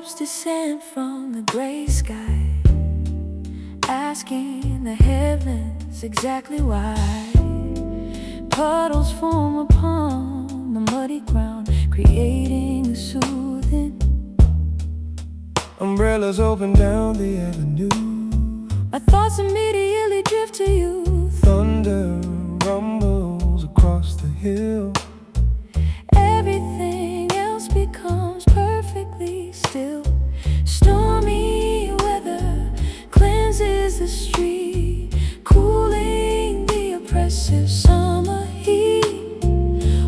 Raindrops descend from the gray sky, asking the heavens exactly why. Puddles form upon the muddy ground, creating a soothing. Umbrellas open down the avenue. My thoughts immediately drift to you. Thunder rumbles across the hill. Everything else becomes perfectly still. Stormy weather cleanses the street, cooling the oppressive summer heat,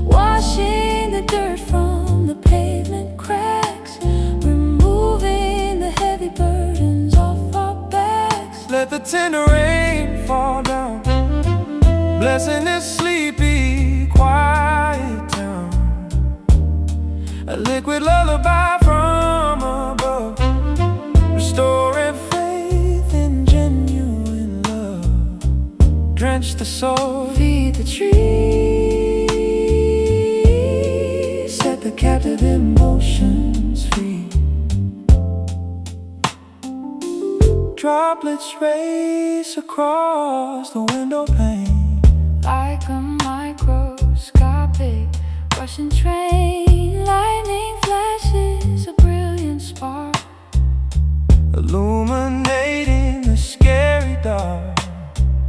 washing the dirt from the pavement cracks, removing the heavy burdens off our backs. Let the tender rain fall down, blessing this sleepy, quiet town. A liquid lullaby from above, restoring faith in genuine love. Drench the soul, Feed the trees, set the captive emotions free. droplets race across the window pane. Like a microscopic rushing train, lightning flashes a brilliant spark, illuminating the scary dark.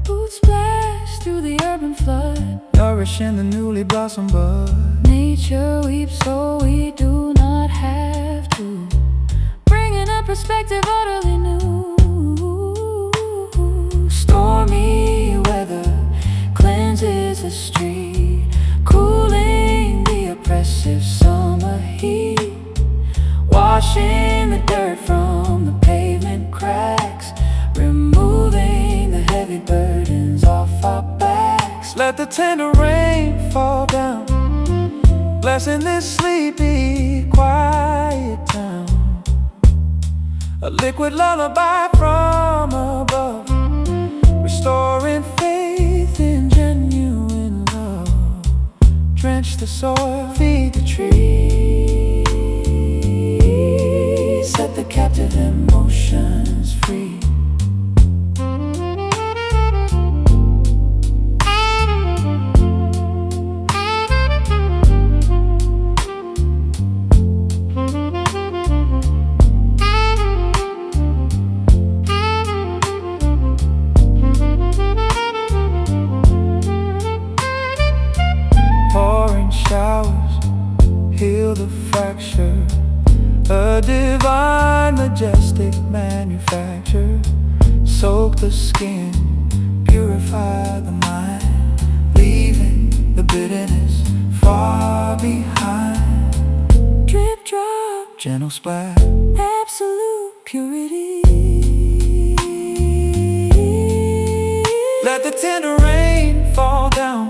boots splash through the urban flood, Nourishing the newly blossomed bud. nature weeps so we do not have to, bringing a perspective utterly new. Stormy weather cleanses the street, cooling the oppressive summer heat, washing the dirt from the pavement cracks, removing the heavy burdens off our backs. Let the tender rain fall down, blessing this sleepy, quiet town. A liquid lullaby from above, restoring faith in genuine love. Drench the soil, feed the trees, set the captive emotions free. Pouring showers heal the fracture, a divine, majestic manufacture. Soak the skin, purify the mind, leaving the bitterness far behind. Drip drop, Gentle splash, absolute purity. let the tender rain fall down,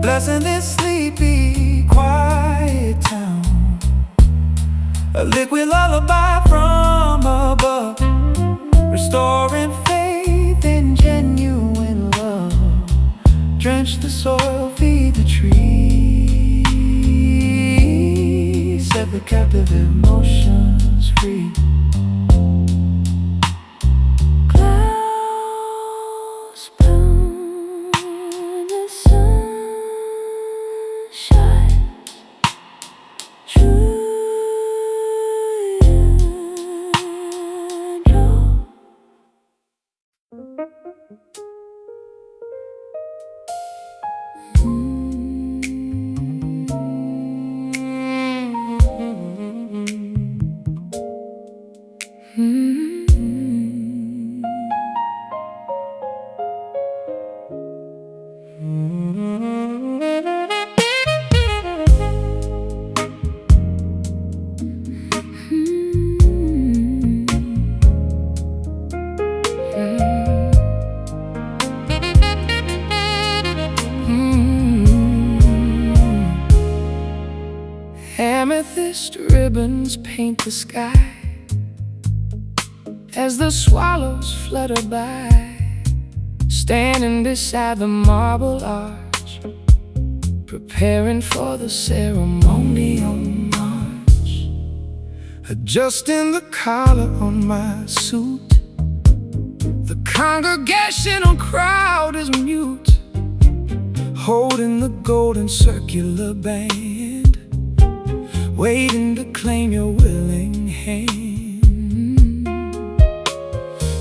blessing this sleepy, quiet town. A liquid lullaby from above, restoring faith in genuine love. Drench the soil, feed the trees, set the captive emotions free. Clouds bloom, the sun shines through your door. Amethyst ribbons paint the sky as the swallows flutter by, standing beside the marble arch, preparing for the ceremonial march. adjusting the collar on my suit. The congregational crowd is mute, holding the golden circular band, waiting to claim your willing hand.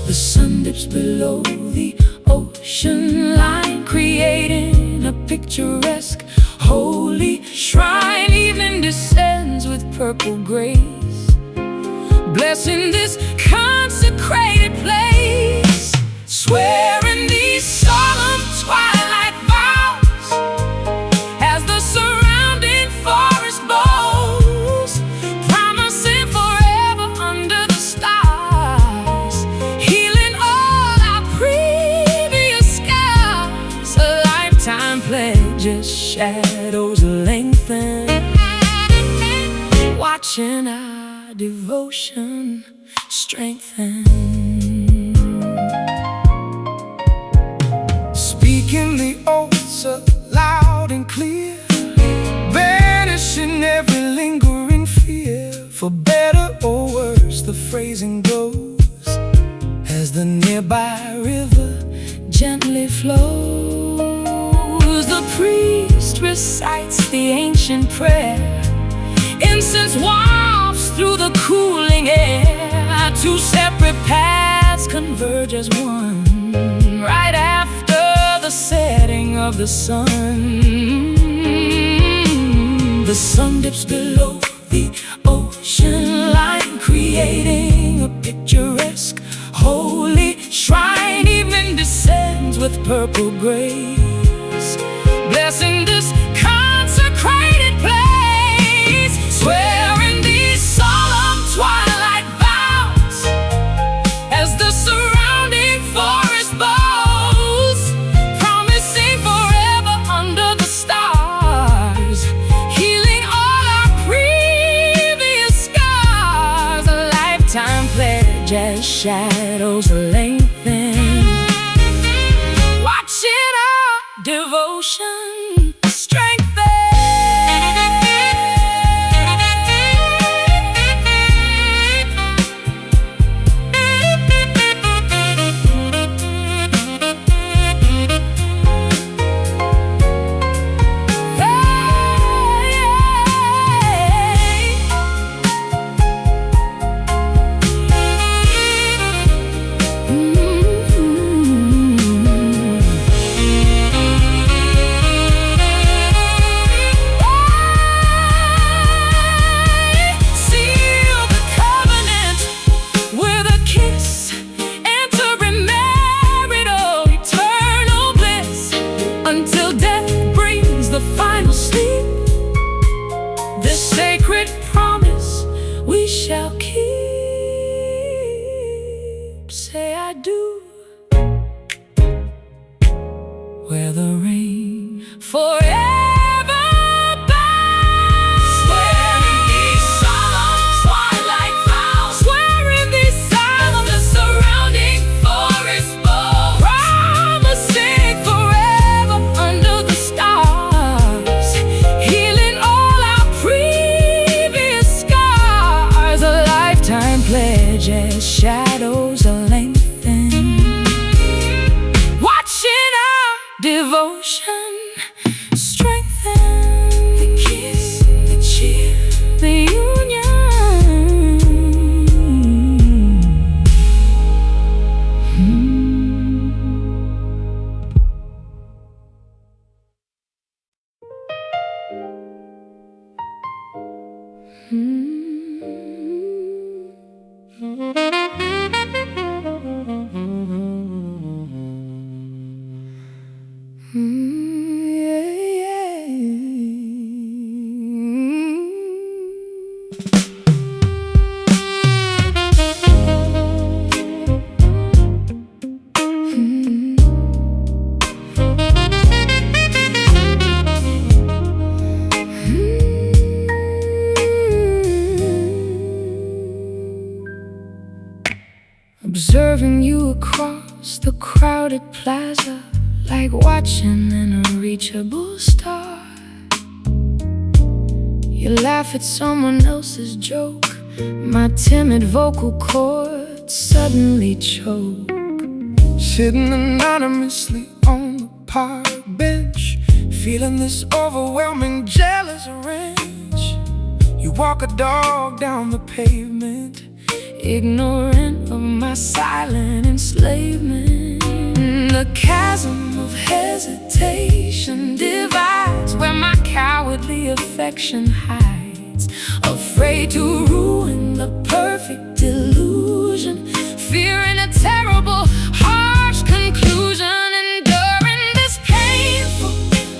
The sun dips below the ocean line, creating a picturesque holy shrine. Evening descends with purple grace, blessing this consecrated place, swearing these solemn twilight vows as the surrounding forest bows, promising forever under the stars, healing all our previous scars. A lifetime pledge as shadows lengthen, watching our devotion strengthen. Speaking the oaths loud and clear, banishing every lingering fear. For better or worse, the phrasing goes, as the nearby river gently flows. The priest recites the ancient prayer, incense wafts through the cooling air. Two separate paths converge as one, right after the setting of the sun. The sun dips below the ocean line, creating a picturesque holy shrine. Evening descends with purple grace, blessing this consecrated place, swearing these solemn twilight vows as the surrounding forest bows, promising forever under the stars, healing all our previous scars. A lifetime pledge as shadows lengthen, watching our devotion strengthen. Until death brings the final sleep, this sacred promise we shall keep. Say I do, where the rain forever bows, swearing these solemn twilight vows, swearing these solemn, the surrounding forest bows, promising forever under the stars, healing all our previous scars. A lifetime pledge as shadows lengthen, watching our devotion strengthen. The kiss, the cheer, the union. Observing you across the crowded plaza, like watching an unreachable star. You laugh at someone else's joke, My timid vocal cords suddenly choke. Sitting anonymously on the park bench, feeling this overwhelming jealous wrench. You walk a dog down the pavement, ignorant of my silent enslavement. The chasm of hesitation divides where my cowardly affection hides, afraid to ruin the perfect illusion, fearing a terrible, harsh conclusion. Enduring this painful,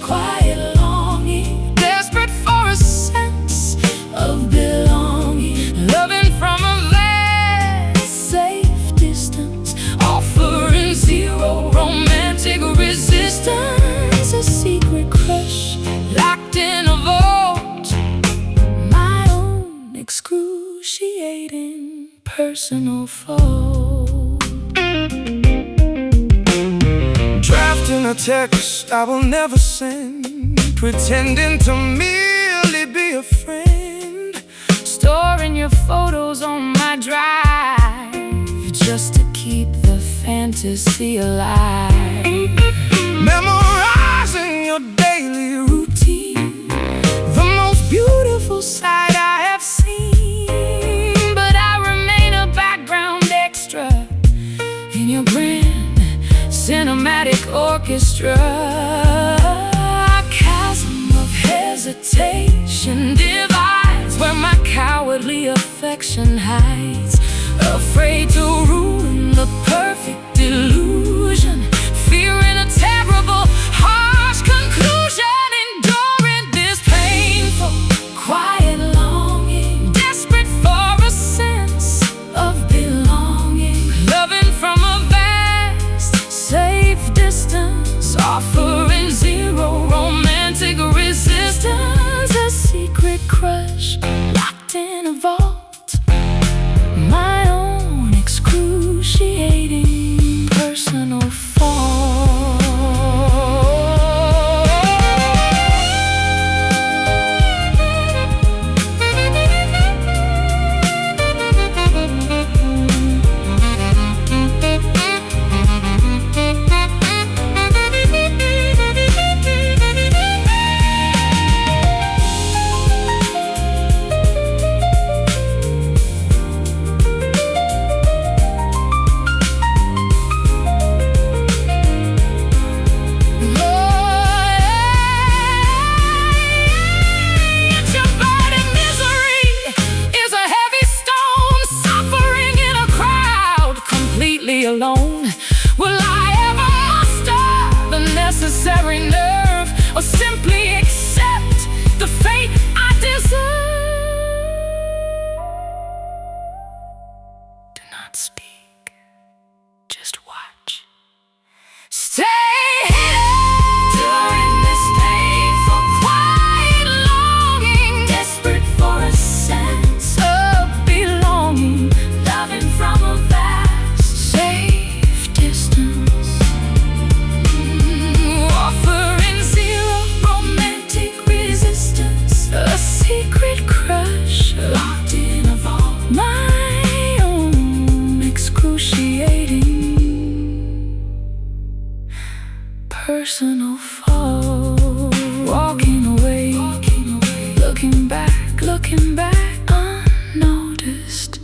quiet longing, desperate for a sense of belonging, loving from a vast, safe distance, offering zero romantic resistance. a secret crush locked in a vault, my own excruciating personal fault. drafting a text I will never send, pretending to merely be a friend, Storing your photos on my drive just to keep the fantasy alive. memorizing your daily routine, the most beautiful sight I have seen. But I remain a background extra in your grand cinematic orchestra. A chasm of hesitation divides where my cowardly affection hides, afraid to ruin the perfect illusion, fearing a terrible, harsh conclusion. Enduring this painful, quiet longing, desperate for a sense of belonging, loving from a vast, safe distance, offering zero romantic resistance. a secret crush locked in a vault, my own excruciating personal fault. Alone, will I ever muster the necessary nerve, or simply accept the fate I deserve? do not speak, just watch. Stay hidden during this painful, quiet longing, Desperate for a sense of belonging, loving from a vast, safe distance, offering zero romantic resistance, a secret crush locked in a vault, my own excruciating personal fault. walking away, looking back unnoticed.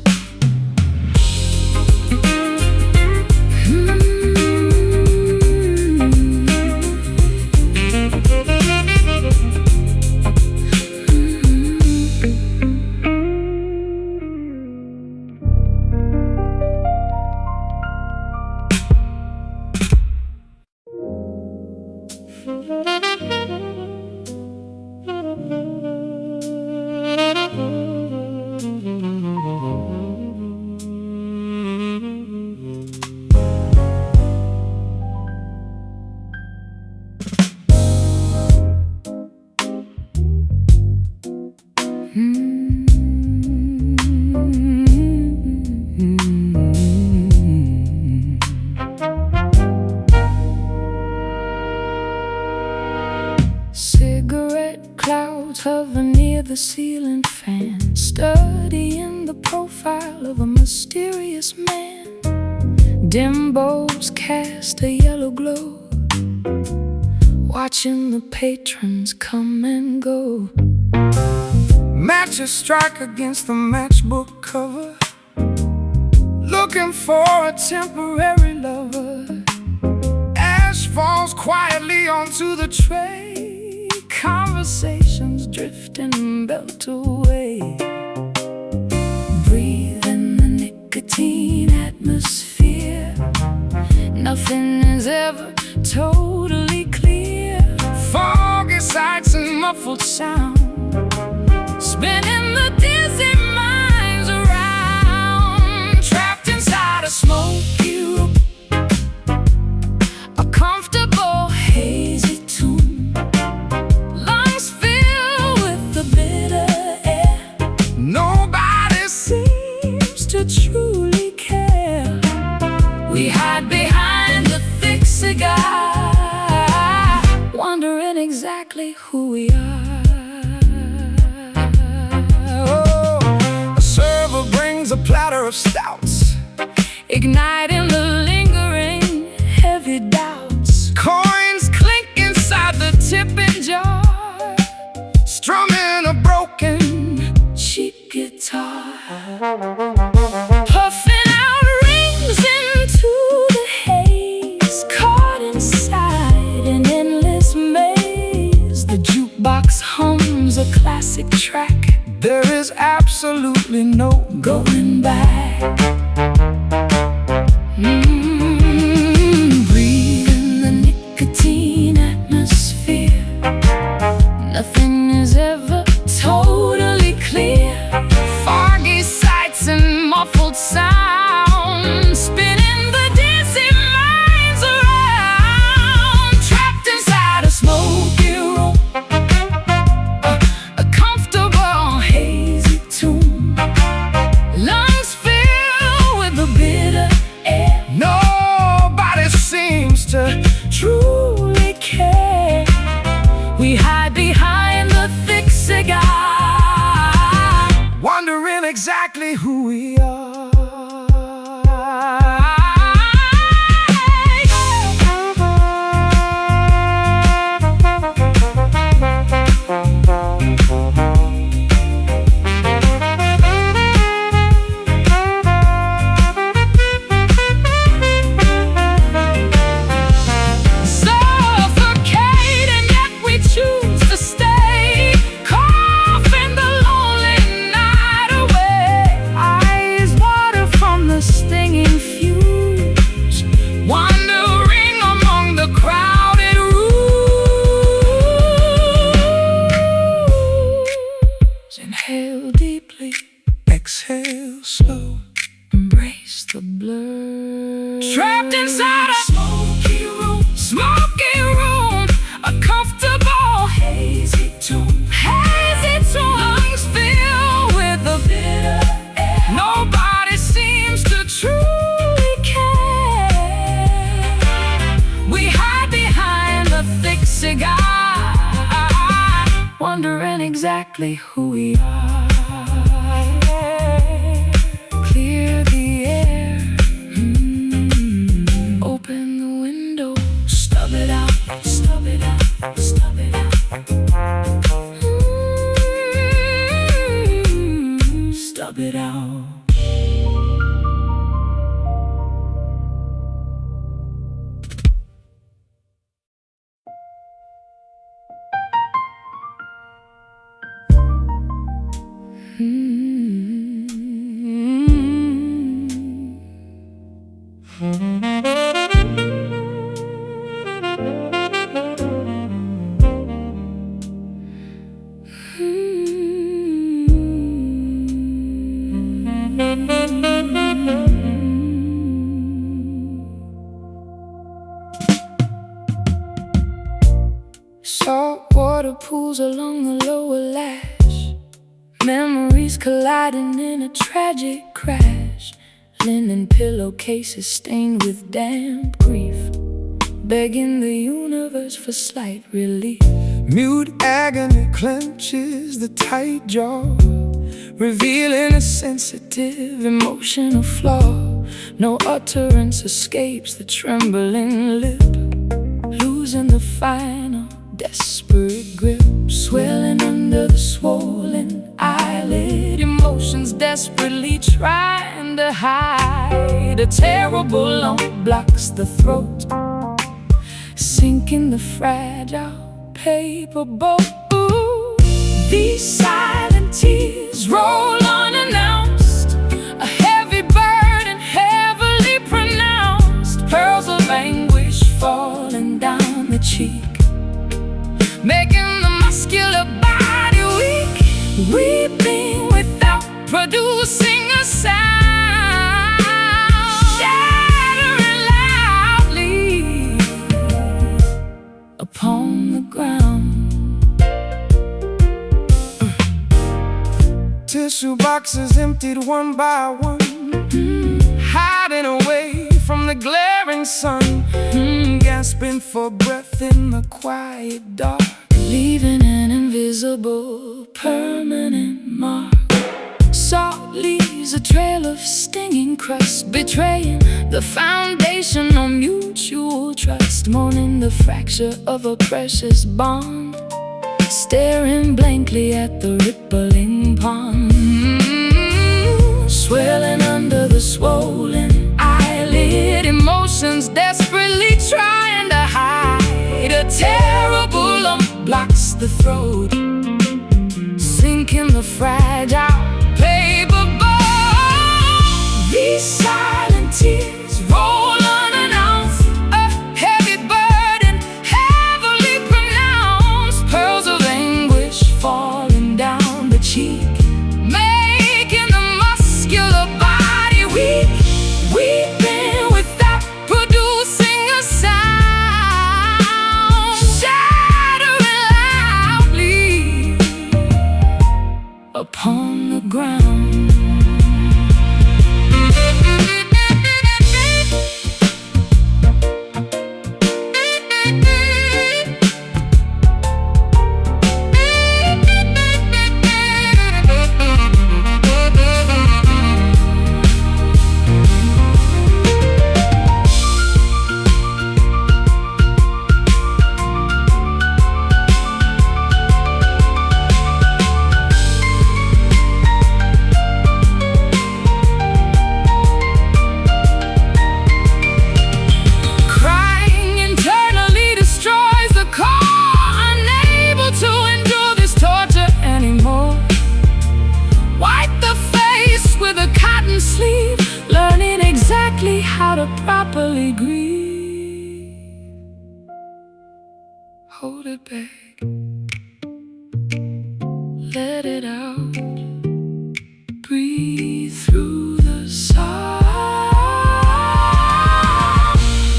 clouds hover near the ceiling fan, studying the profile of a mysterious man. Dim bulbs cast a yellow glow, watching the patrons come and go. Matches strike against the matchbook cover, looking for a temporary lover. Ash falls quietly onto the tray, conversations drift and melt away. Breathe in the nicotine atmosphere, nothing is ever totally clear. Foggy sights and muffled sound, spinning the dizzy minds around. trapped inside a smoky room, A comfortable hazy tomb, lungs filled with the bitter air. nobody seems To truly care, we hide behind the thick cigar, wondering exactly who we are. A server brings a platter of stouts, Igniting the lingering heavy doubts. coins clink inside the tipping jar, strumming a broken Cheap guitar, puffing out rings into the haze, caught inside an endless maze. The jukebox hums a classic track, There is absolutely no going back. Breathe in the nicotine atmosphere, nothing is ever totally clear. foggy sights and muffled sounds, Spinning the dizzy minds around, trapped inside a smoky room, a comfortable hazy tomb, lungs filled with the bitter air. nobody seems to Truly care, we hide behind the thick cigar, wondering exactly who we are. suffocating, yet we choose to stay, coughing the lonely night away. Eyes water from the stinging fuse, Wandering among the crowded rooms. Inhale deeply, exhale slow, embrace the blur. trapped inside a smoky room, a comfortable hazy tomb, lungs filled with the bitter air. nobody seems to Truly care, we hide behind the thick cigar, wondering exactly who we are. Clear the air, open the window, stub it out, stub it out, stub it out. Stub it out. Salt water pools along the lower lash, memories colliding in a tragic crash. Linen pillowcases stained with damp grief, begging the universe for slight relief. Mute agony clenches the tight jaw, revealing a sensitive emotional flaw. No utterance escapes the trembling lip, losing the final desperate grip. Swelling under the swollen eyelid, emotions desperately trying to hide. A terrible lump blocks the throat, sinking the fragile paper boat. These silent tears roll unannounced, a heavy burden heavily pronounced. Pearls of anguish falling down the cheek, making the muscular body weak. Weeping without producing a sound, shattering loudly upon the ground. Tissue boxes emptied one by one, hiding away from the glaring sun, gasping for breath in the quiet dark, leaving an invisible permanent mark. Salt leaves a trail of stinging crust, betraying the foundation of mutual trust. Mourning the fracture of a precious bond, staring blankly at the rippling pond. Swelling under the swollen eyelid, emotions desperately trying to hide. A terrible lump blocks the throat, sinking the fragile paper boat. These silent tears roll unannounced, a heavy burden heavily pronounced. Pearls of anguish falling down the cheek, making the muscular body weak. Weeping without producing a sound, shattering loudly upon the ground. Learning exactly how to properly grieve. Hold it back, let it out, breathe through the sound.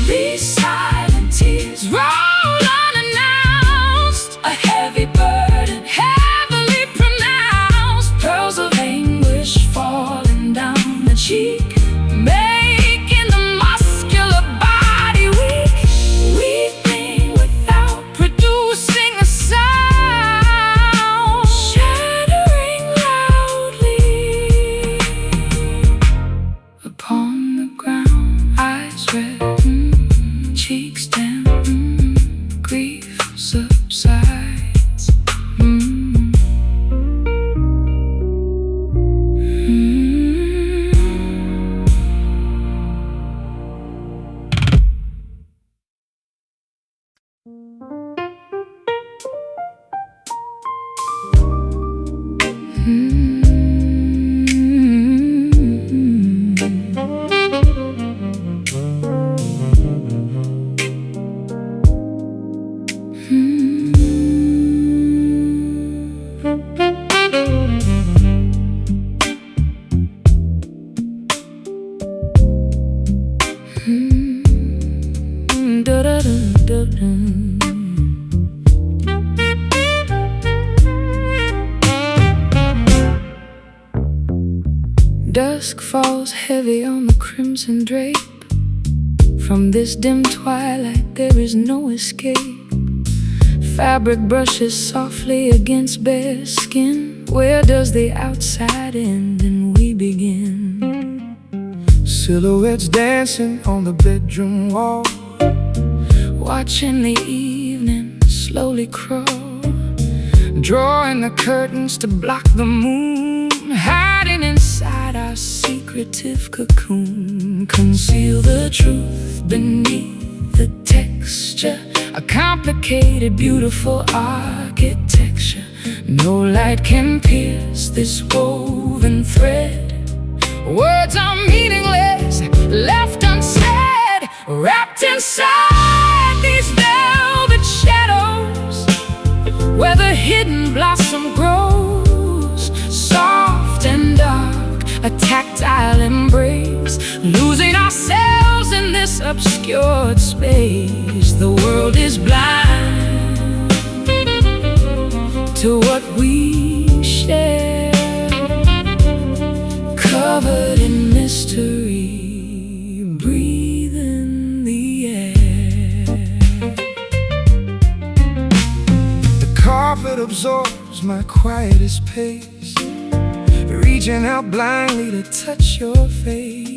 These silent tears roll unannounced, a heavy burden heavily pronounced. Pearls of anguish falling down the cheek, making the muscular body weak. Weeping without producing a sound, shattering loudly upon the ground. Eyes red, cheeks damp, grief subsides. Dusk falls heavy on the crimson drape From this dim twilight there is no escape. Fabric brushes softly against bare skin. Where does the outside end and we begin? Silhouettes dancing on the bedroom wall, watching the evening slowly crawl, drawing the curtains to block the moon, hiding inside our secretive cocoon. Conceal the truth beneath the texture, a complicated, beautiful architecture. No light can pierce this woven thread. Words are meaningless, left unsaid, wrapped inside these velvet shadows, where the hidden blossom grows. Soft and dark, a tactile embrace, losing ourselves in this obscured space. The world is blind to what we share, covered in mystery, breathe in the air. The carpet absorbs my quietest pace, reaching out blindly to touch your face.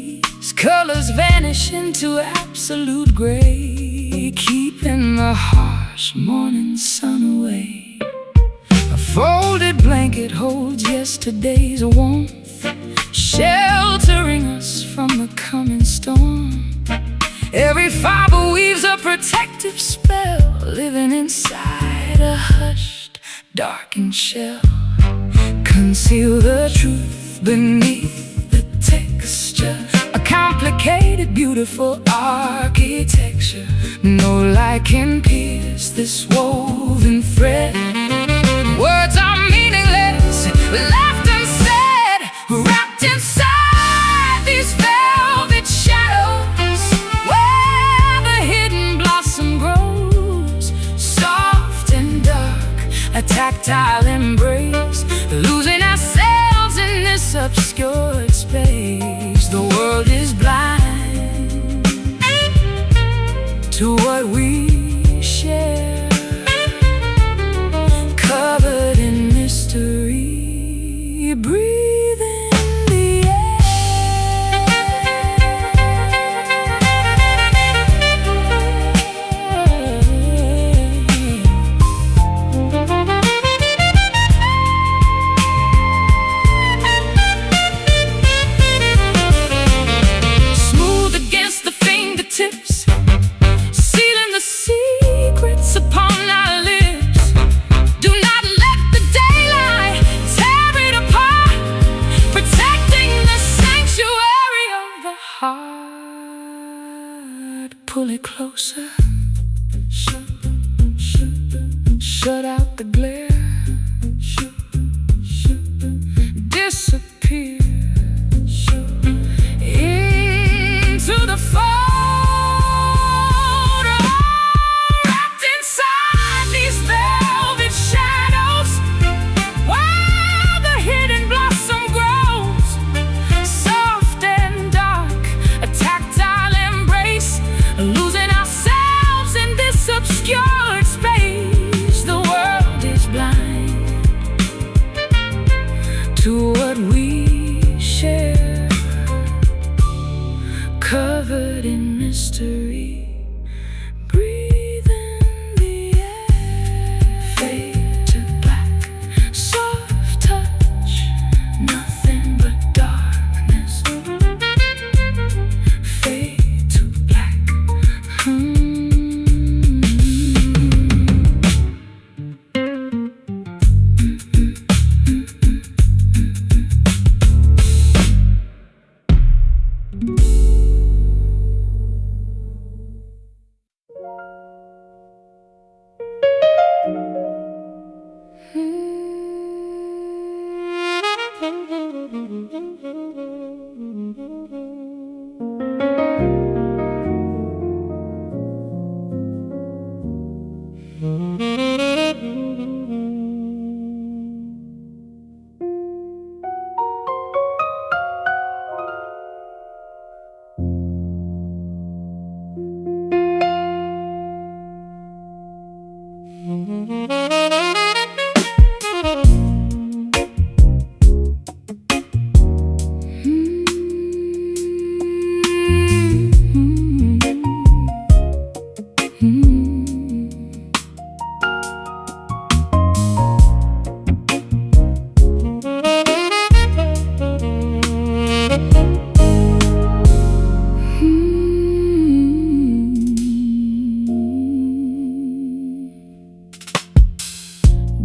Colors vanish into absolute gray, keeping the harsh morning sun away. A folded Blanket holds yesterday's warmth, sheltering us from the coming storm. Every fiber weaves a protective spell, living inside a hushed, darkened shell. Conceal the truth beneath the texture, a complicated, beautiful architecture. No light can pierce this woven thread. Words are meaningless, left unsaid, wrapped inside these velvet shadows, where the hidden blossom grows. Soft and dark, a tactile embrace, losing ourselves in this obscured space. The world is blind to what we share, covered in mystery, breathe in the smooth against the fingertips, sealing the secrets upon our lips. Do not let the daylight tear it apart, protecting the sanctuary of the heart. Pull it closer, shut out the glare, disappear into the fold, wrapped inside these velvet shadows, while the hidden blossom grows. Soft and dark, a tactile embrace, losing ourselves in this obscured space. The world is blind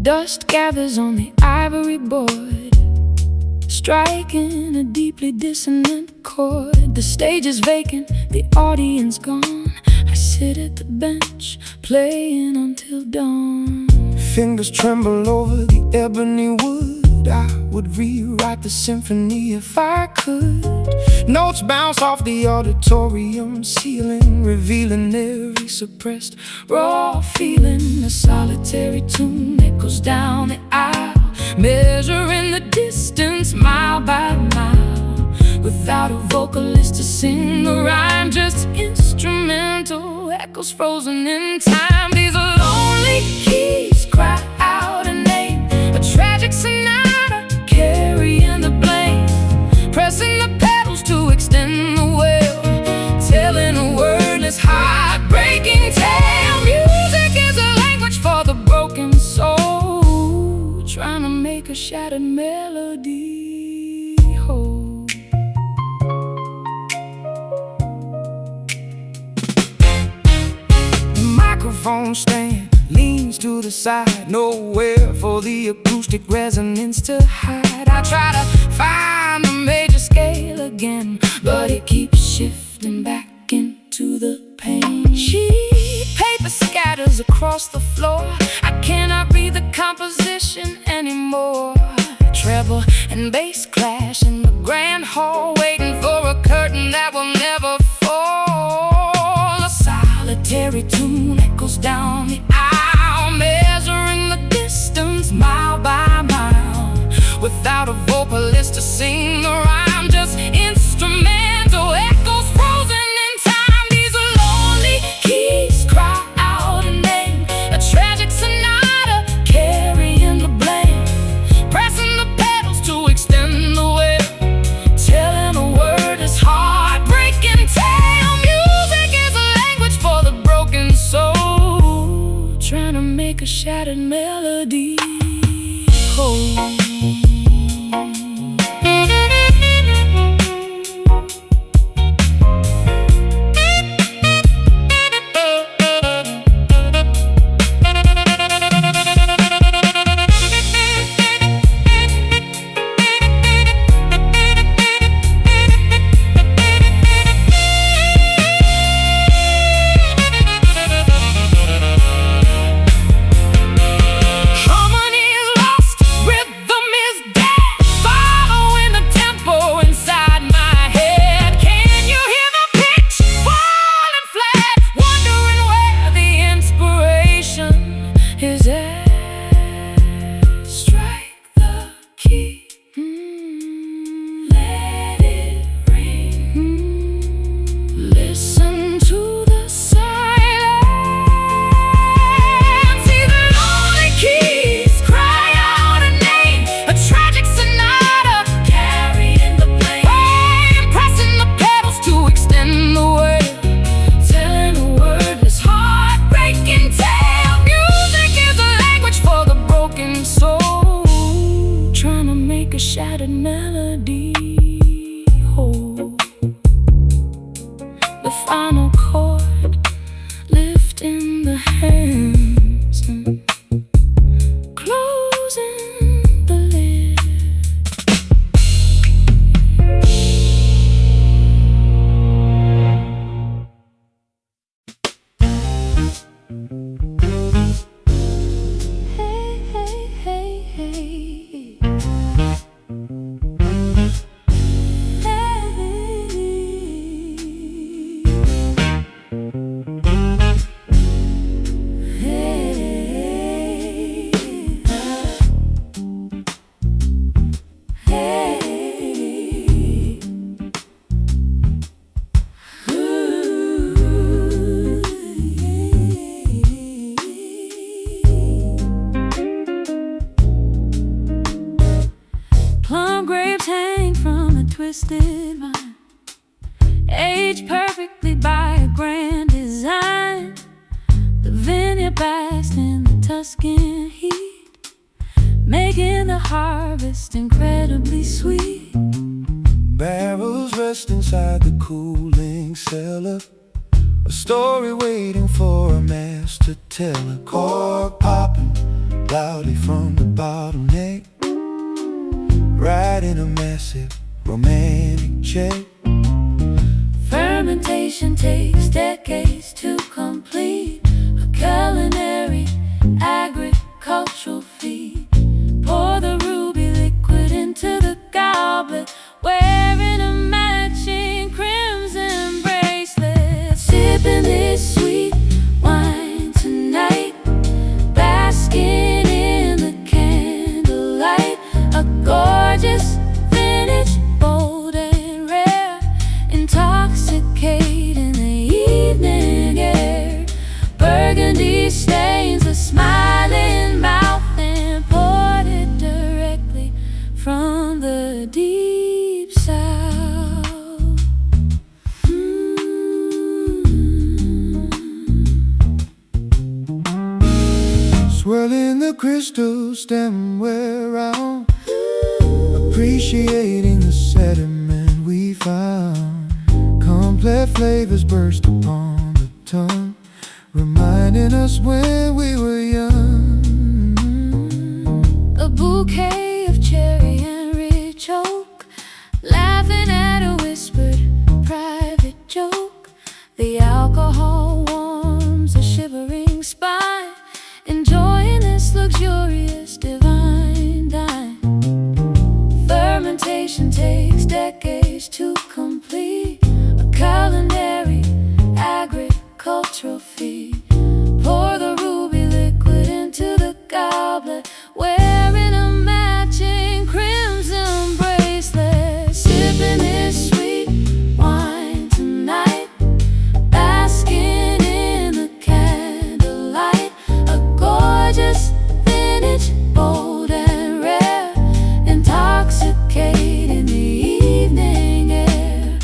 Dust gathers on the ivory board, striking a deeply dissonant chord. The stage is vacant, the audience gone. I sit at the bench, playing until dawn. Fingers tremble over the ebony wood. I would rewrite the symphony if I could. Notes bounce off the auditorium ceiling, revealing every suppressed raw feeling. A solitary tune echoes down the aisle, measuring the distance mile by mile. Without a vocalist to sing the rhyme, just instrumental echoes frozen in time. These lonely keys cry out a name, a tragic sonata carrying the blame, pressing the pedals to extend the wail, telling a wordless, heartbreaking tale. Music is a language for the broken soul, trying to make a shattered melody whole. The microphone stand leans to the side, nowhere for the acoustic resonance to hide. I try to find the major scale again, but it keeps shifting back into the pain. Sheet paper scatters across the floor, I cannot read the composition anymore. Treble and bass clash in the grand hall, waiting for a curtain that will never fall. A solitary tune echoes down the aisle, measuring the distance mile by mile. Without a vocalist to sing the rhyme, just instrumental echoes frozen in time. These lonely keys cry out a name, a tragic sonata carrying the blame, pressing the pedals to extend the wail, telling a wordless, heartbreaking tale. Music is a language for the broken soul, trying to make a shattered melody whole. Shattered melody whole. The final chord lifting the hands and closing the lid. Hey, hey, hey, hey. Plum grapes hang from a twisted vine, aged perfectly by a grand design. The vineyard basks in the Tuscan heat, making the harvest incredibly sweet. Barrels rest inside the cooling cellar, a story waiting for a master teller. Cork popping, loudly from the bottleneck, riding a massive romantic check. Fermentation takes decades to complete, a culinary agricultural feat. Pour the ruby liquid into the goblet, wearing a matching crimson bracelet. Sipping this sweet wine tonight, basking in the candlelight. A gorgeous vintage, bold and rare, intoxicating the evening air. Burgundy stains a smiling mouth and poured it directly from the deep south. Swirling the crystal stemware round, appreciating the sediment we found. Complex flavors burst upon the tongue, reminding us when we were young. A bouquet of cherry and rich oak, laughing at a whispered private joke. The alcohol warms a shivering spine, enjoying this luxurious divine dine. Fermentation takes decades to complete, a culinary agricultural feat. Pour the ruby liquid into the goblet, wearing a matching crimson bracelet. Sipping this sweet wine tonight, basking in the candlelight. A gorgeous vintage, bold and rare, intoxicating the evening air.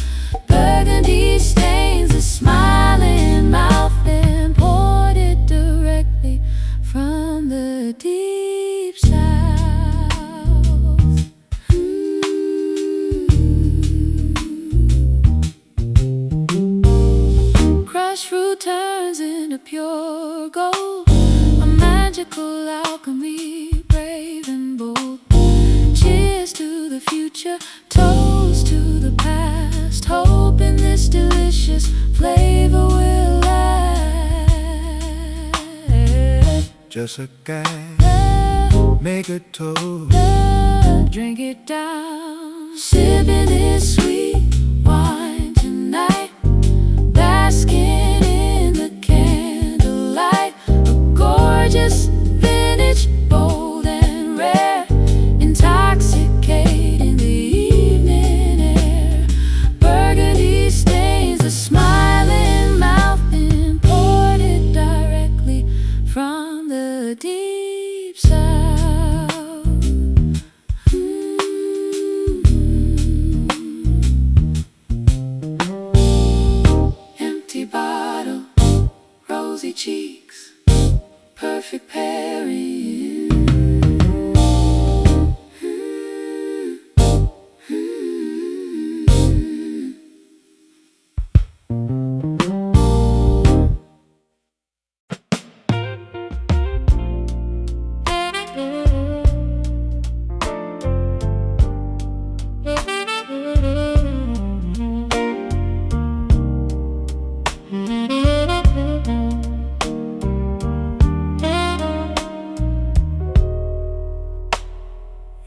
Burgundy stains a smiling mouth and poured it directly from the deep south. Crushed fruit turns into pure gold, a magical alchemy, brave and bold. Cheers to the future, toast to the past, hoping this delicious flavor will last. Just a guy, make a toast, Drink it down. Sipping this sweet wine tonight, basking in the candlelight. A gorgeous vintage, bold and rare, intoxicating the evening air. Burgundy stains a smiling mouth and poured it directly from the deep south. Empty bottle, rosy cheeks, perfect pairing.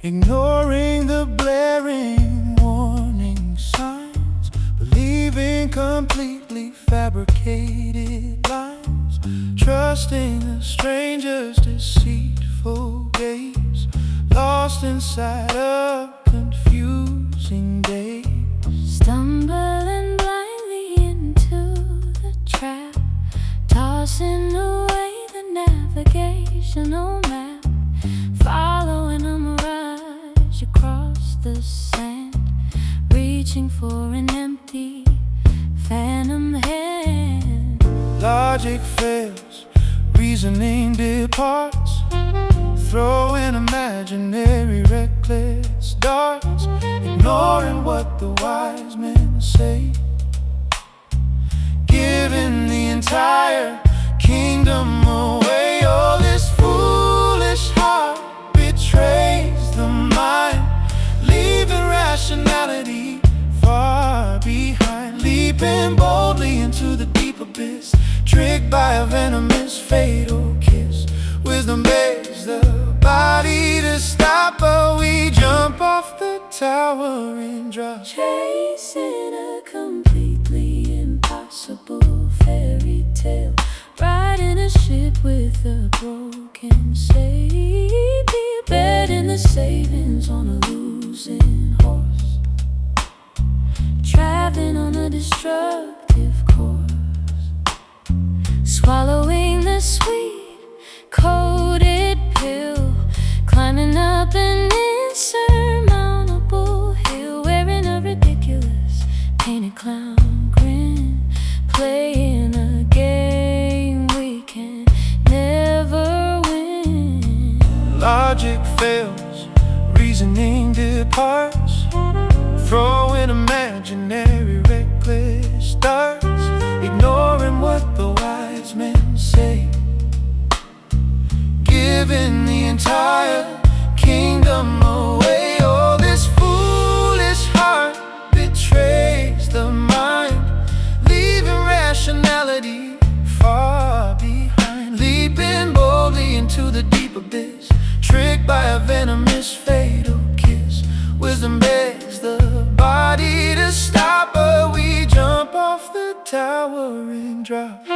ignoring the blaring warning signs, believing completely fabricated lines, trusting a stranger's deceitful gaze, lost inside a confusing daze. Stumbling blindly into the trap, tossing away the navigational map, following a mirage across the sand, reaching for an empty phantom hand. Logic fails, reasoning departs, throwing imaginary reckless darts, ignoring what the wise men say, giving the entire kingdom away. All this foolish fatal kiss. Wisdom begs the body to stop, but we jump off the tower and drop. Chasing a completely impossible fairy tale, riding a ship with a broken sail, betting the savings on a losing horse, traveling on a destructive course, swallowing the sweet coated pill, climbing up an insurmountable hill, wearing a ridiculous painted clown grin, playing a game we can never win. Logic fails, reasoning departs, throwing imaginary reckless darts, ignoring what the wise men say, giving the entire kingdom away. Oh, this foolish heart betrays the mind, leaving rationality far behind, leaping boldly into the deep abyss, tricked by a venomous fatal kiss. Wisdom begs the body to stop, but we jump off the tower and drop.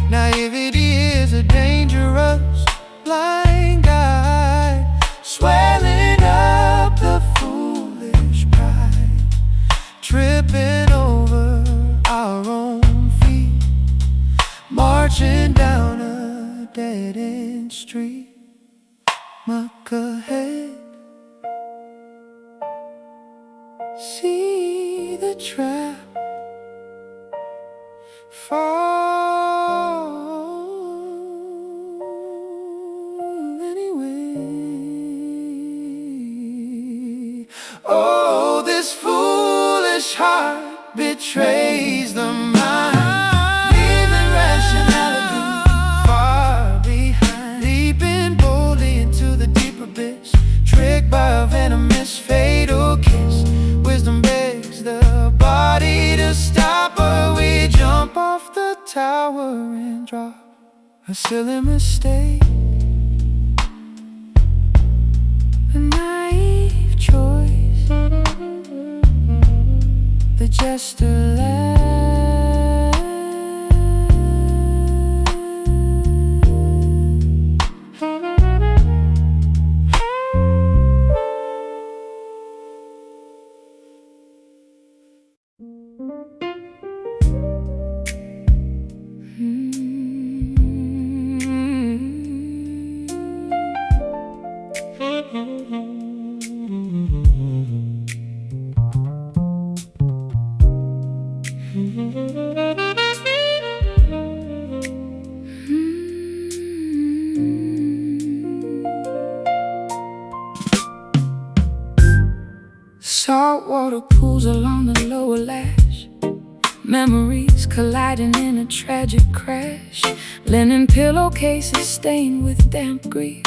Naivety is a dangerous blind guide, swelling up the foolish pride, tripping over our own feet, marching down a dead-end street. Muck ahead, see the trap fall anyway. Oh, this foolish heart betrays the mind, leaving rationality far behind, leaping boldly into the deep abyss, tricked by a venomous fatal kiss. Wisdom begs the body to stop, but we jump off the tower and drop. A silly mistake, a naive choice, the jester laughed. Saltwater pools along the lower lash, memories colliding in a tragic crash, linen pillowcases stained with damp grief,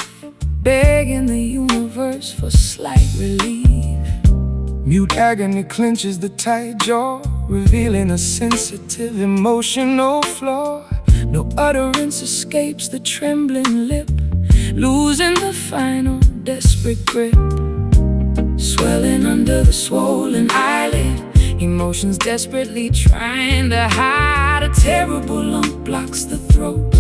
begging the universe for slight relief. Mute agony clenches the tight jaw, revealing a sensitive emotional flaw. No utterance escapes the trembling lip, losing the final desperate grip. Swelling under the swollen eyelid, emotions desperately trying to hide. A terrible lump blocks the throat,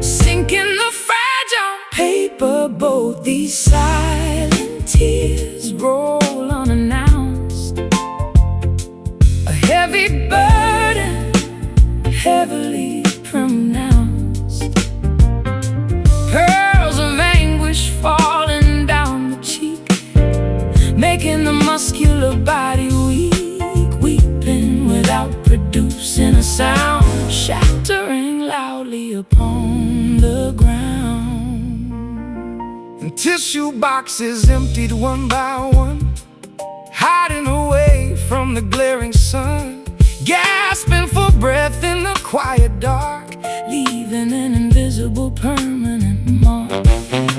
sinking the fragile paper boat. These silent tears roll unannounced, a heavy burden, heavily pronounced. Pearls of anguish falling down the cheek, making the muscular body producing a sound, shattering loudly upon the ground. And tissue boxes emptied one by one, hiding away from the glaring sun, gasping for breath in the quiet dark, leaving an invisible permanent mark.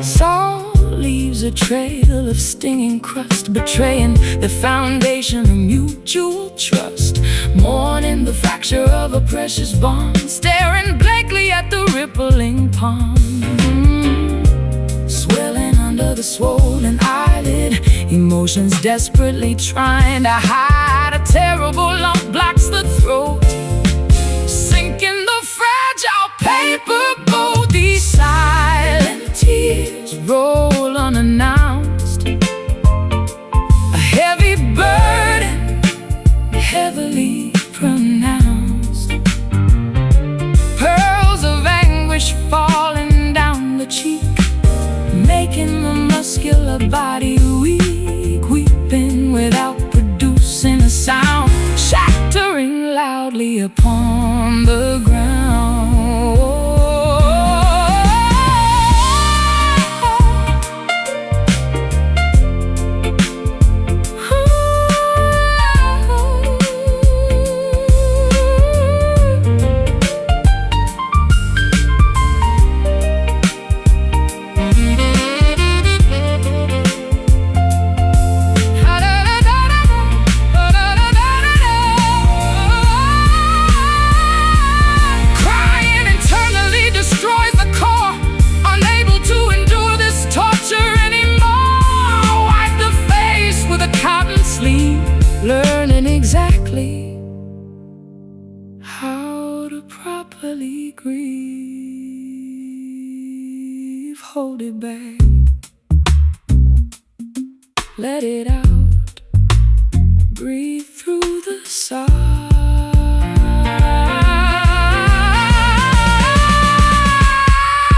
Salt leaves a trail of stinging crust, betraying the foundation of mutual trust, mourning the fracture of a precious bond, staring blankly at the rippling pond. Swelling under the swollen eyelid, emotions desperately trying to hide. A terrible lump blocks the throat, sinking the fragile paper boat. These silent tears roll unannounced, a heavy burden, heavily pronounced. Pearls of anguish falling down the cheek, making the muscular body weak, weeping without producing a sound, shattering loudly upon the ground. Learning exactly how to properly grieve. Hold it back, let it out, breathe through the sigh.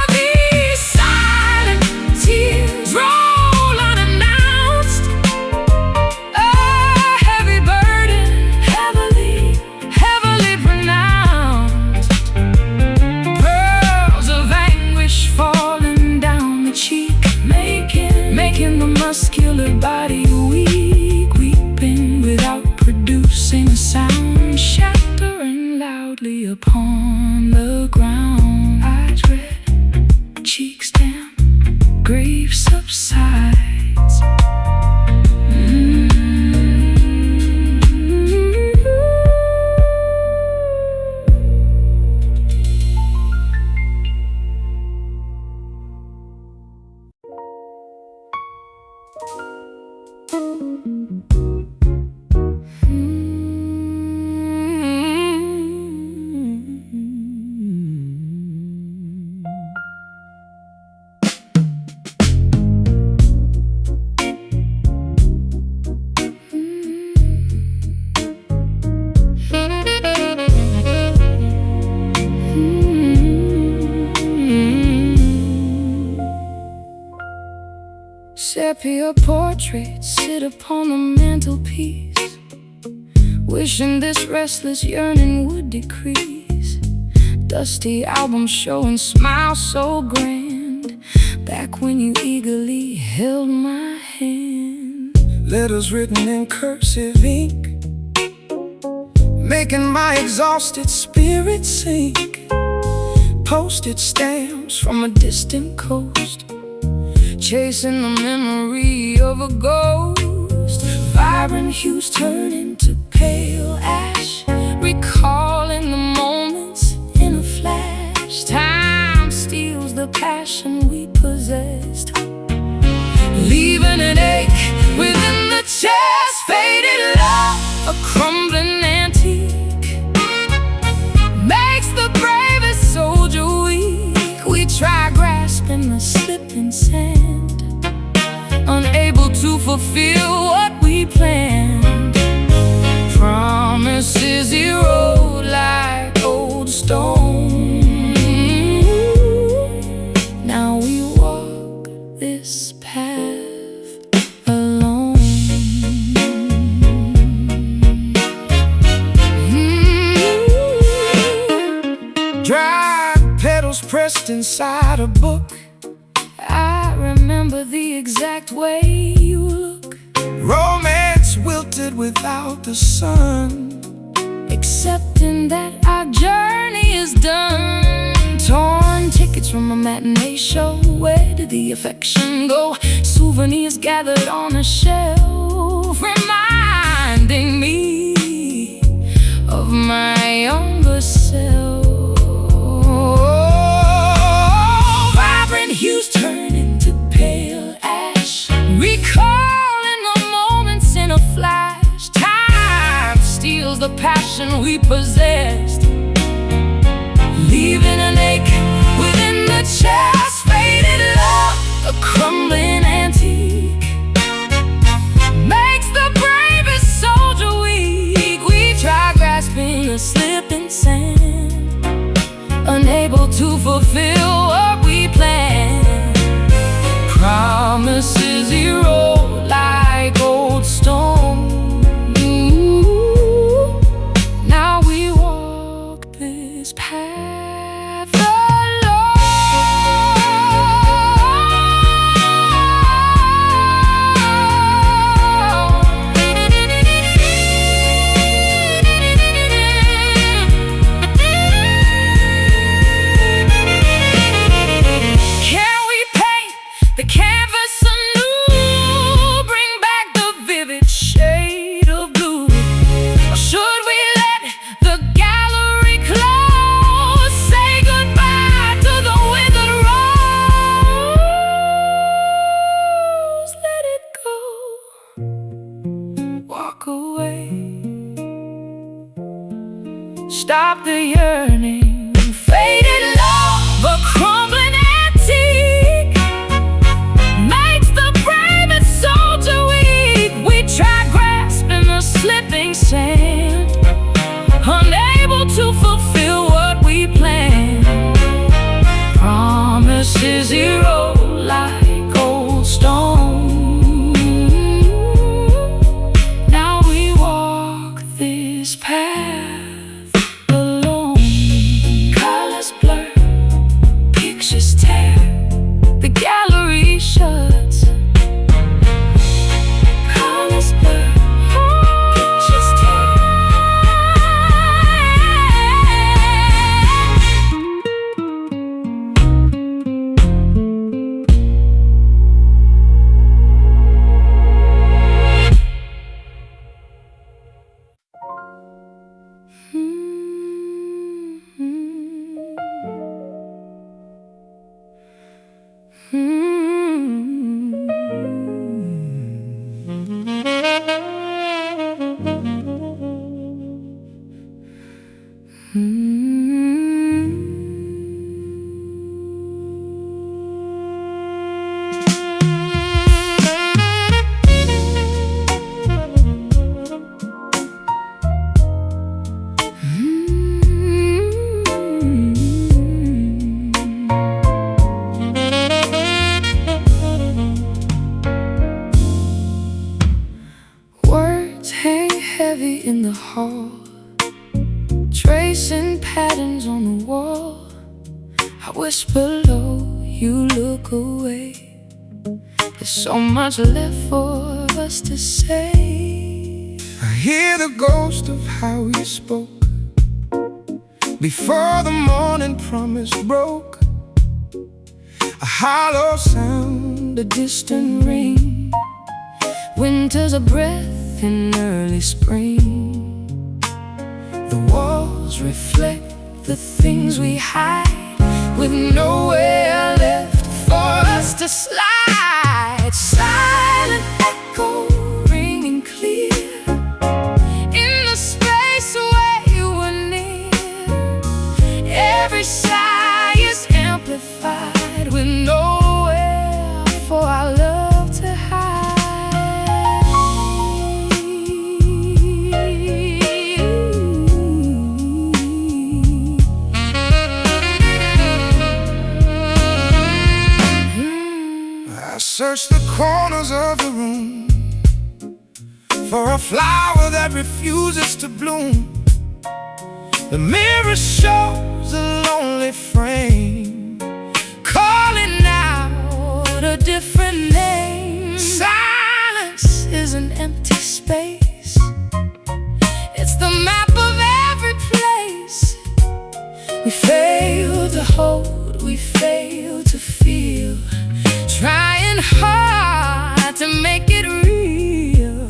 These silent tears roll unannounced, heavily pronounced. Pearls of anguish falling down the cheek, making the muscular body weak, weeping without producing a sound, shattering loudly upon the ground. Eyes red, cheeks damp, grief subsides. Sepia portraits sit upon the mantelpiece, wishing this restless yearning would decrease. Dusty albums showing smiles so grand, back when you eagerly held my hand. Letters written in cursive ink, making my exhausted spirit sink. Postage stamps from a distant coast, chasing the memory of a ghost. Vibrant hues turn into pale ash, recalling the moments in a flash. Time steals the passion we possessed, leaving an ache within the chest. Faded love, a crumbling antique, makes the bravest soldier weak. We try grasping the slipping sand, unable to fulfill what we planned. Promises erode like old stone. Now we walk this path alone. pressed inside a book. I remember the exact way you look. Romance wilted without the sun, accepting that our journey is done. Torn tickets from a matinee show. Where did the affection go? Souvenirs gathered on a shelf, reminding me of my younger self. Vibrant hues turn into pale ash, recalling the moments in a flash. Time steals the passion we possessed, leaving an ache within the chest. Faded love, a crumbling antique, makes the bravest soldier weak. We try grasping a slipping sand, unable to fulfill what we planned. Promises erode like old stone. Now we walk this path alone. Can we paint the canvas anew, bring back the vivid shade of blue? Or should we let the gallery close, say goodbye to the withered rose? Let it go, walk away, stop the yearning. Faded love, a crumbling antique, makes the bravest soldier weak. We try grasping the slipping sand, unable to fulfill what we planned. Promises erode like old stone. Now we walk this path alone. Colors blur, pictures tear, the gallery shuts. Colors blur, pictures tear. Words hang heavy in the hall, tracing patterns on the wall. I whisper low, you look away. There's so much left for us to say. I hear the ghost of how we spoke before the morning promise broke. A hollow sound, A distant ring, winter's a breath in early spring. The walls reflect the things we hide, with nowhere left for us to slide. Silent echo ringing clear in the space where you were near. Every sigh is amplified, with nowhere for our love to hide. I search the corners of the room for a flower that refuses to bloom. The mirror shows a lonely frame different name. Silence is an empty space. It's the map of every place. We fail to hold, we fail to feel, trying hard to make it real.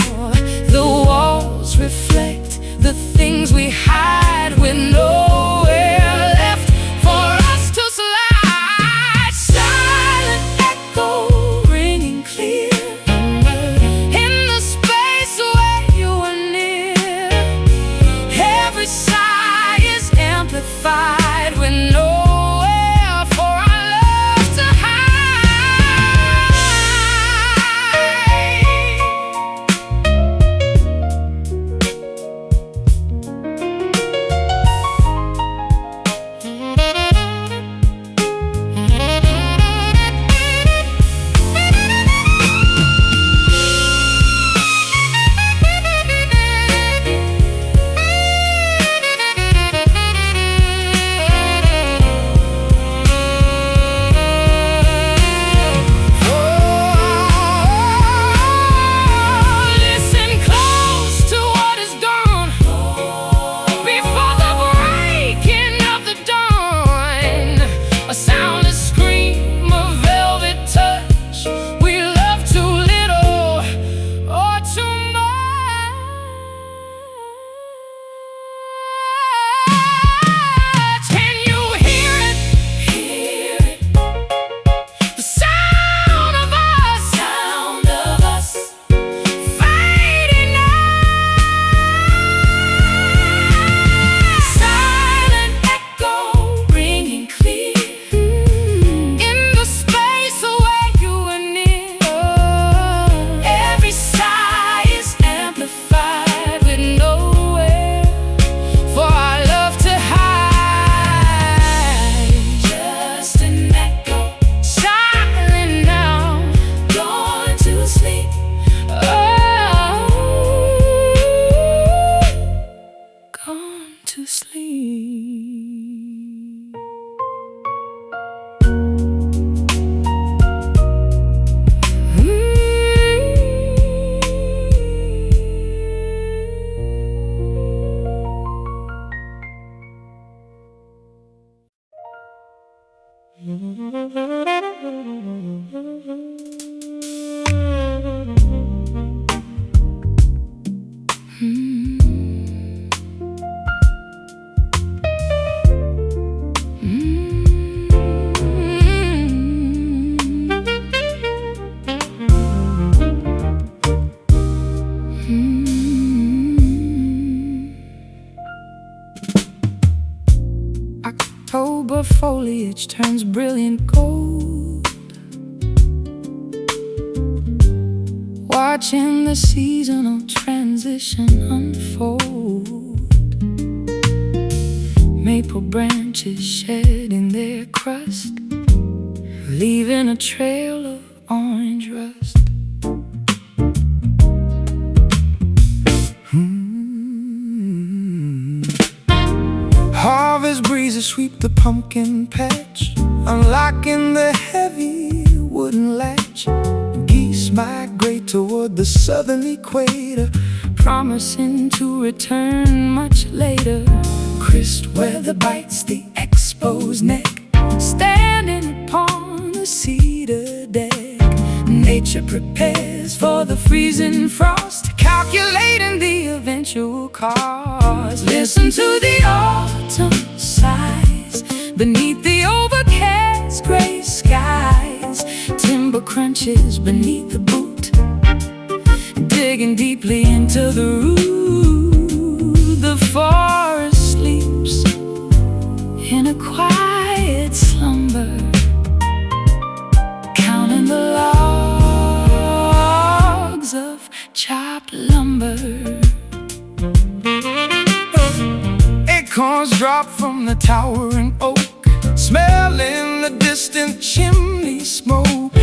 The walls reflect the things we hide with nowhere left for us to slide. Silent echo ringing clear in the space where you are near. Every sigh is amplified with nowhere for our love to October foliage turns brilliant gold, watching the seasonal transition unfold. Maple branches shedding their crust, leaving a trail of orange rust. Harvest breezes sweep the pumpkin patch, unlocking the heavy wooden latch. Geese migrate toward the southern equator, promising to return much later. Crisp weather bites the exposed neck, standing upon the cedar deck. Nature prepares for the freezing frost, calculating the eventual cost. Listen to the autumn sighs beneath the overcast gray skies. Timber crunches beneath the boot, digging deeply into the root. The forest sleeps in a quiet slumber, counting the logs of chopped lumber. Acorns drop from the towering oak, smelling the distant chimney smoke.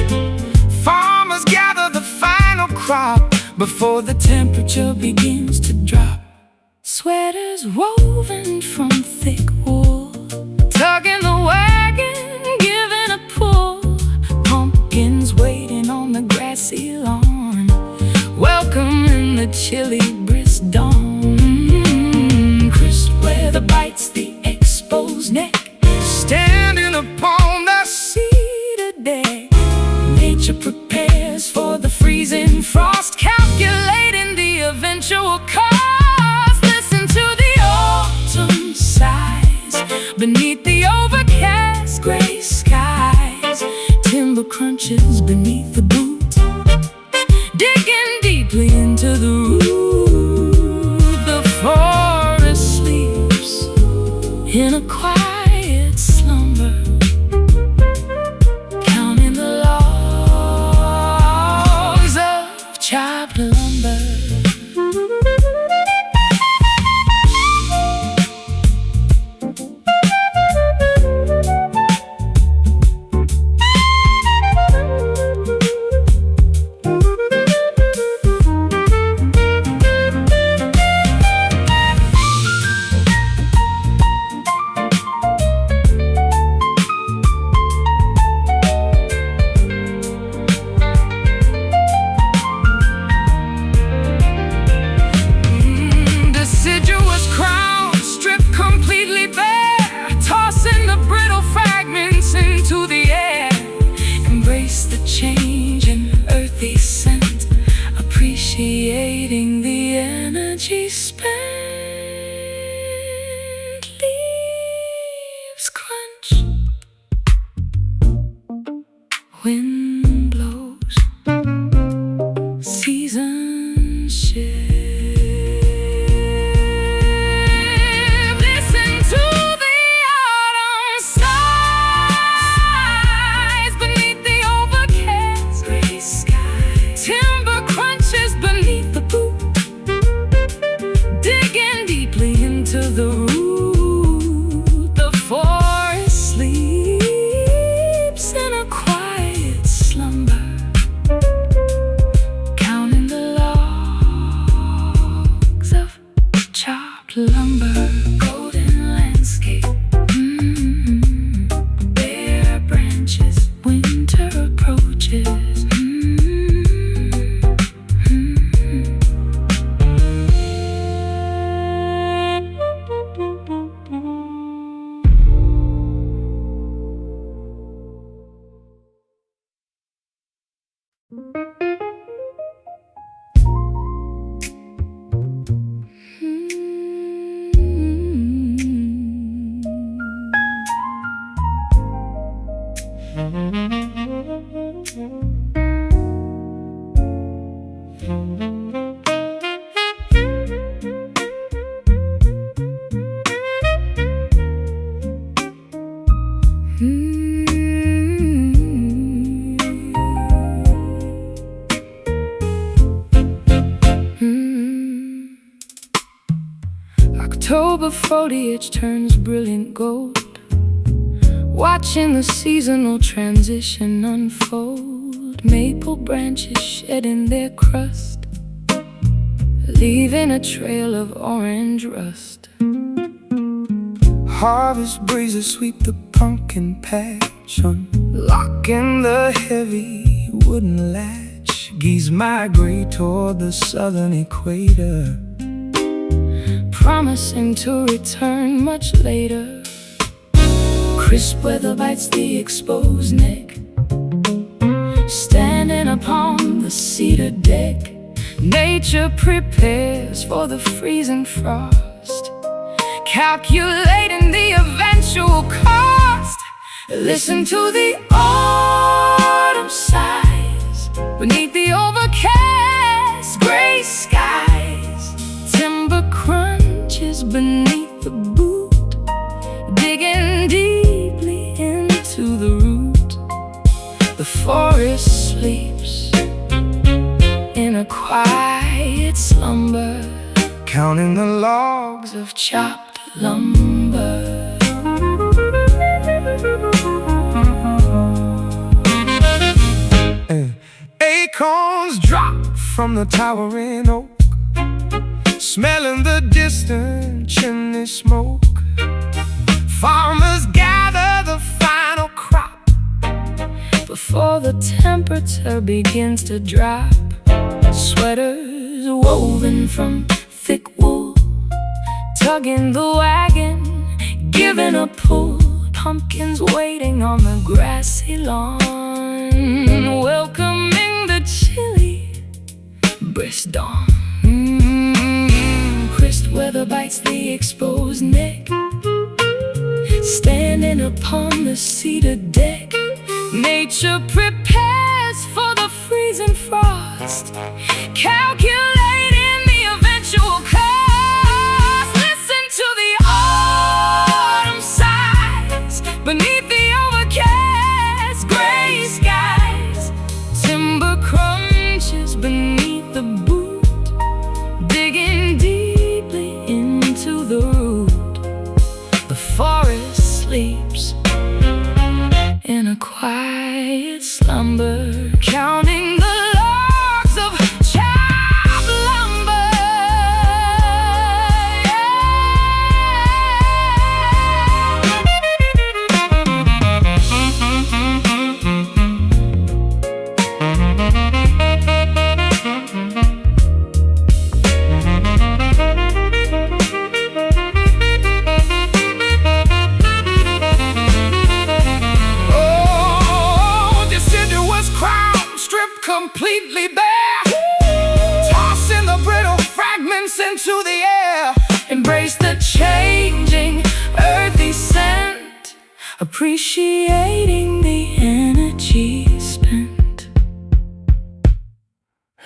Farmers gather the final crop before the temperature begins to drop. Sweaters woven from thick wool, tugging the wagon, giving a pull. Pumpkins waiting beneath the overcast gray skies. Timber crunches beneath the boot, digging deeply into the root. The forest sleeps in a quiet slumber, counting the logs of chopped lumber. Appreciating the energy spent. Leaves crunch, wind blows, seasons shift. Listen to the autumn sighs beneath the overcast gray sky. Timber crunches beneath the boot, digging deeply into the root. The forest sleeps in a quiet slumber, counting the logs of chopped lumber. Golden landscape, bare branches, winter approaches. October foliage turns brilliant gold, watching the seasonal transition unfold. Maple branches shedding their crust, leaving a trail of orange rust. Harvest breezes sweep the pumpkin patch, unlocking the heavy wooden latch. Geese migrate toward the southern equator, promising to return much later. Crisp weather bites the exposed neck, standing upon the cedar deck. Nature prepares for the freezing frost, calculating the eventual cost. Listen to the autumn sighs beneath the overcast gray skies. Timber crunches beneath the boot, digging deeply into the root. The forest sleeps in a quiet slumber, counting the logs of chopped lumber. Acorns drop from the towering oak, smelling the distant chimney smoke. Farmers gather the final crop before the temperature begins to drop. Sweaters woven from thick wool, tugging the wagon, giving a pull. Pumpkins waiting on the grassy lawn, welcoming the chilly brisk dawn. Crisp weather bites the exposed neck, standing upon the cedar deck. Nature prepares for the freezing frost, calculating the eventual cost. Listen to the autumn sighs beneath the overcast gray skies. Timber crunches beneath the boot, digging deeply into the root. The forest sleeps in a quiet slumber, counting the logs of chopped lumber. Completely bare, tossing the brittle fragments into the air. Embrace the changing earthy scent, appreciating the energy spent.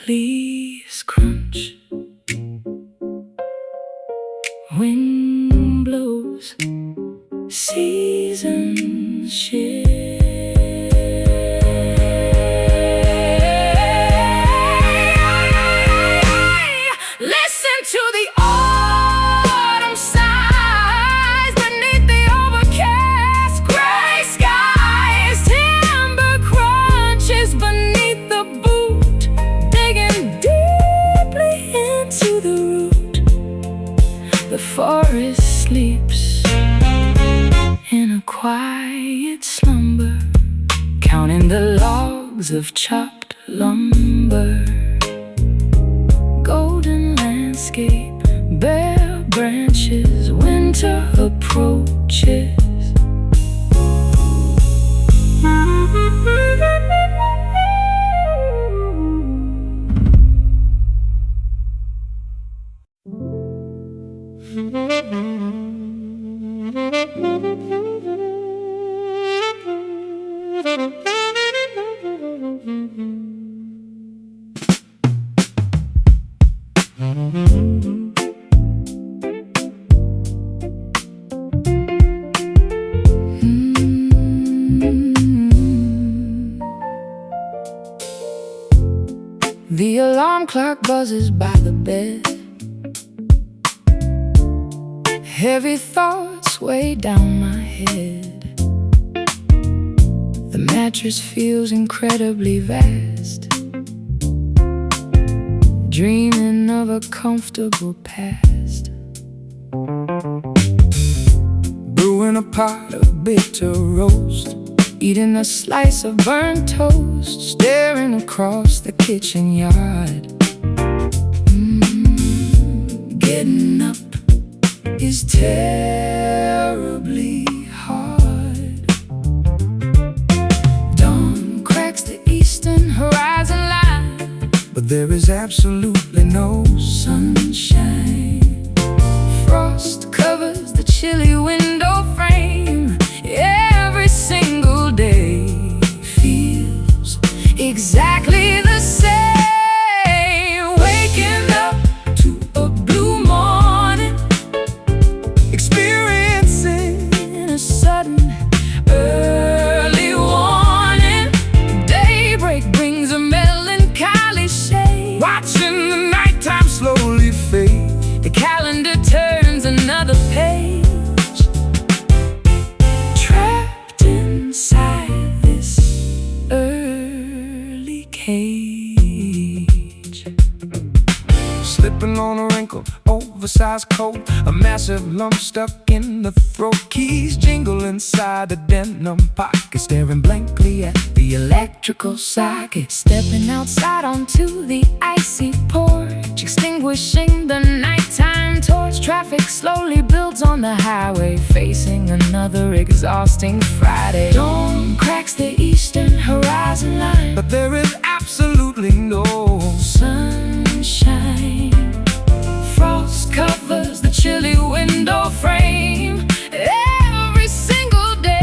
Leaves crunch, wind blows, seasons shift. To the autumn sighs beneath the overcast gray skies. Timber crunches beneath the boot, digging deeply into the root. The forest sleeps in a quiet slumber, counting the logs of chopped lumber. Golden landscape, bare branches, winter approaches. The alarm clock buzzes by the bed. Heavy thoughts weigh down my head. The mattress feels incredibly vast, dreaming of a comfortable past. Brewing a pot of bitter roast, eating a slice of burnt toast, staring across the kitchen yard. Getting up is terribly hard. Dawn cracks the eastern horizon line, but there is absolutely no sunshine. Frost covers the chilly window frame. Every single day feels exactly the same. Waking up to a blue morning, experiencing a sudden early warning. Daybreak brings a melancholy shade, watching the nighttime slowly fade. the calendar turns another page. Trapped inside this early cage, Slipping on a wrinkled, oversized coat, a massive lump stuck in the throat. Keys jingle inside the denim pocket, staring blankly at the electrical socket. stepping outside onto the icy porch, extinguishing the nighttime torch. Traffic slowly builds on the highway, facing another exhausting Friday. Dawn cracks the eastern horizon line, But there is absolutely no sunshine. Frost covers the chilly window frame. Every single day